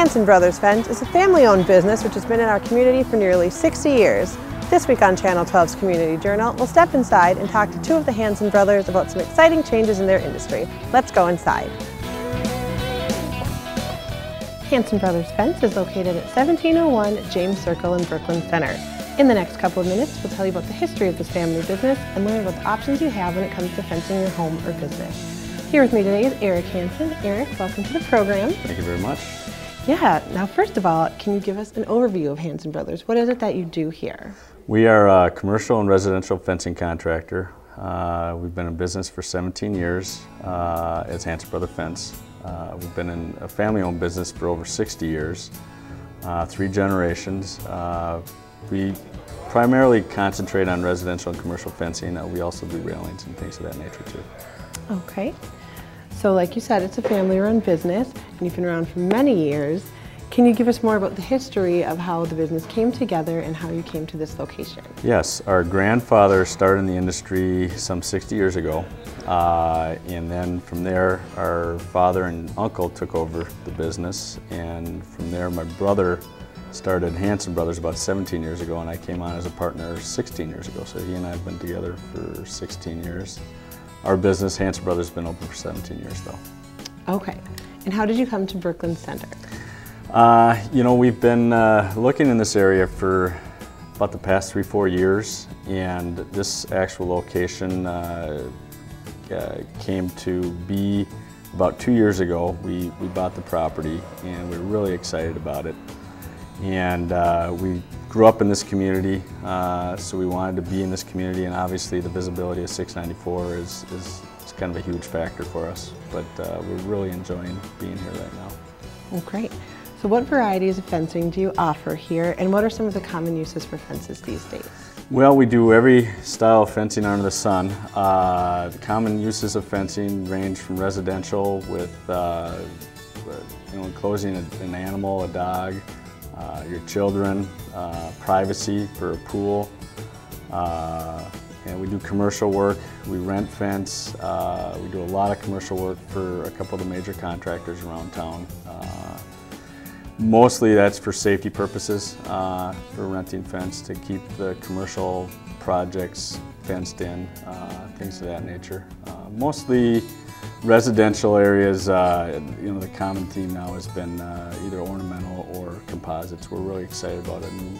Hansen Brothers Fence is a family-owned business which has been in our community for nearly 60 years. This week on Channel 12's Community Journal, we'll step inside and talk to two of the Hansen brothers about some exciting changes in their industry. Let's go inside. Hansen Brothers Fence is located at 1701 James Circle in Brooklyn Center. In the next couple of minutes, we'll tell you about the history of this family business and learn about the options you have when it comes to fencing your home or business. Here with me today is Eric Hansen. Eric, welcome to the program. Thank you very much. Yeah, now first of all, can you give us an overview of Hansen Brothers? What is it that you do here? We are a commercial and residential fencing contractor. We've been in business for 17 years as Hansen Brother Fence. We've been in a family-owned business for over 60 years, 3 generations. We primarily concentrate on residential and commercial fencing. We also do railings and things of that nature too. Okay. So like you said, it's a family-run business and you've been around for many years. Can you give us more about the history of how the business came together and how you came to this location? Yes, our grandfather started in the industry some 60 years ago. And then from there, our father and uncle took over the business. And from there, my brother started Hansen Brothers about 17 years ago, and I came on as a partner 16 years ago. So he and I have been together for 16 years. Our business, Hansen Brothers, has been open for 17 years though. Okay. And how did you come to Brooklyn Center? You know, we've been looking in this area for about the past 3-4 years, and this actual location came to be about 2 years ago. We bought the property and we're really excited about it. And we grew up in this community, so we wanted to be in this community, and obviously the visibility of 694 is kind of a huge factor for us. But we're really enjoying being here right now. Well, great. So what varieties of fencing do you offer here, and what are some of the common uses for fences these days? Well, we do every style of fencing under the sun. The common uses of fencing range from residential with enclosing an animal, a dog, your children, privacy for a pool, and we do commercial work. We rent fence. We do a lot of commercial work for a couple of the major contractors around town. Mostly that's for safety purposes, for renting fence to keep the commercial projects fenced in, things of that nature. Mostly residential areas, the common theme now has been either ornamental or composites. We're really excited about a new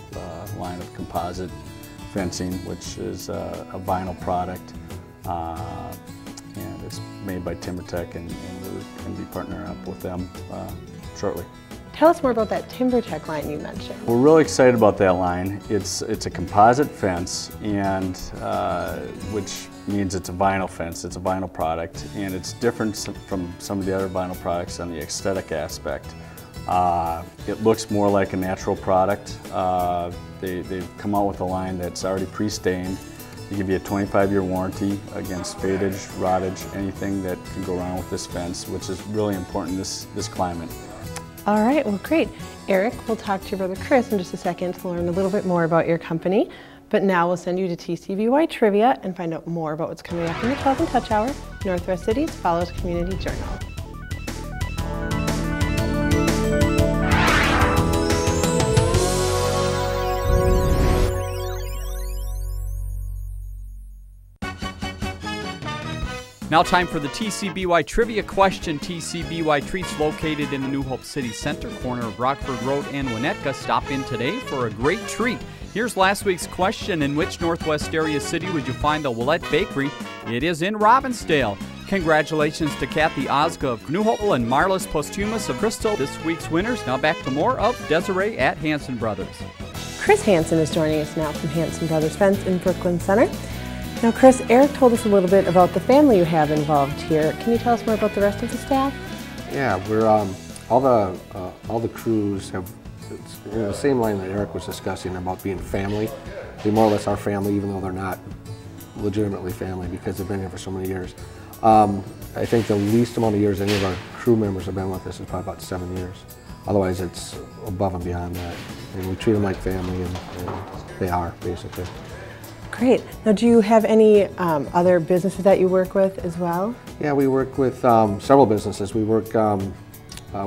line of composite fencing, which is a vinyl product, and it's made by TimberTech, and we're going to be partnering up with them shortly. Tell us more about that TimberTech line you mentioned. We're really excited about that line. It's a composite fence, and which means it's a vinyl fence. It's a vinyl product, and it's different from some of the other vinyl products on the aesthetic aspect. It looks more like a natural product. They've come out with a line that's already pre-stained. They give you a 25-year warranty against fadage, rottage, anything that can go wrong with this fence, which is really important in this climate. All right, well, great. Eric, we'll talk to your brother Chris in just a second to learn a little bit more about your company. But now we'll send you to TCBY Trivia and find out more about what's coming up in the 12 and Touch Hour. Northwest Cities follows Community Journal. Now time for the TCBY Trivia question. TCBY Treats, located in the New Hope City Center, corner of Rockford Road and Winnetka. Stop in today for a great treat. Here's last week's question. In which Northwest area city would you find the Willette Bakery? It is in Robbinsdale. Congratulations to Kathy Osga of New Hope and Marlis Posthumus of Crystal, this week's winners. Now back to more of Desiree at Hansen Brothers. Chris Hansen is joining us now from Hansen Brothers Fence in Brooklyn Center. Now, Chris, Eric told us a little bit about the family you have involved here. Can you tell us more about the rest of the staff? Yeah, we're all the crews have, it's in the same line that Eric was discussing about being family. They more or less are family, even though they're not legitimately family because they've been here for so many years. I think the least amount of years any of our crew members have been with us is probably about 7 years. Otherwise, it's above and beyond that. And we treat them like family, and they are, basically. Great. Now, do you have any other businesses that you work with as well? Yeah, we work with several businesses. We work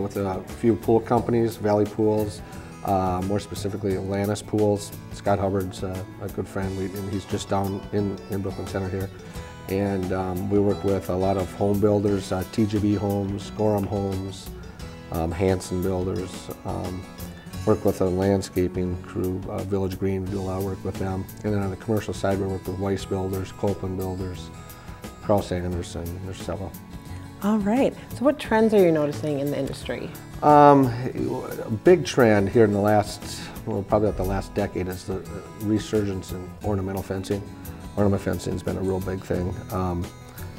with a few pool companies, Valley Pools, more specifically Atlantis Pools. Scott Hubbard's a good friend, and he's just down in Brooklyn Center here. And we work with a lot of home builders, TGB Homes, Gorham Homes, Hansen Builders. Work with a landscaping crew, Village Green, we do a lot of work with them. And then on the commercial side, we work with Weiss Builders, Copeland Builders, Kraus Anderson, there's several. All right, so what trends are you noticing in the industry? A big trend here in the last, well, probably about the last decade is the resurgence in ornamental fencing. Ornamental fencing has been a real big thing.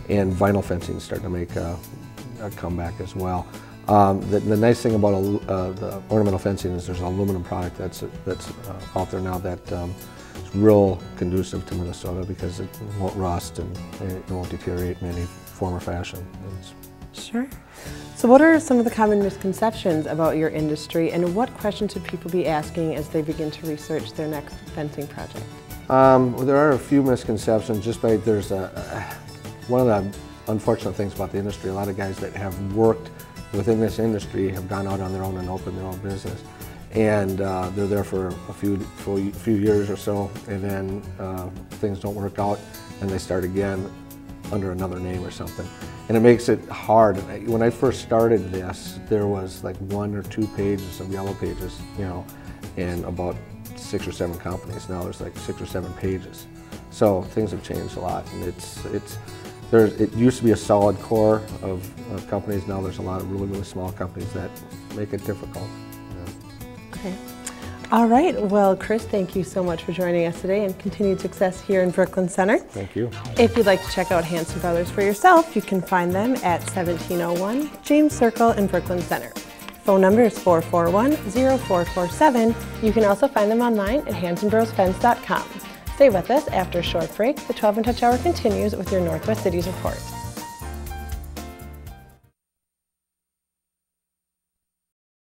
And vinyl fencing is starting to make a comeback as well. The nice thing about the ornamental fencing is there's an aluminum product that's out there now that is real conducive to Minnesota because it won't rust and it won't deteriorate in any form or fashion. Sure. So what are some of the common misconceptions about your industry, and what questions should people be asking as they begin to research their next fencing project? Well, there are a few misconceptions. Just by there's one of the unfortunate things about the industry. A lot of guys that have worked within this industry have gone out on their own and opened their own business, and they're there for a few years or so, and then things don't work out, and they start again under another name or something, and it makes it hard. When I first started this, there was like 1 or 2 pages of yellow pages, you know, and about 6 or 7 companies. Now there's like 6 or 7 pages. So things have changed a lot, and it used to be a solid core of companies. Now there's a lot of really small companies that make it difficult. Yeah. Okay. All right. Well, Chris, thank you so much for joining us today, and continued success here in Brooklyn Center. Thank you. If you'd like to check out Hansen Brothers for yourself, you can find them at 1701 James Circle in Brooklyn Center. Phone number is 441-0447. You can also find them online at hansenbrosfence.com. Stay with us. After a short break, the 12 in Touch Hour continues with your Northwest Cities Report.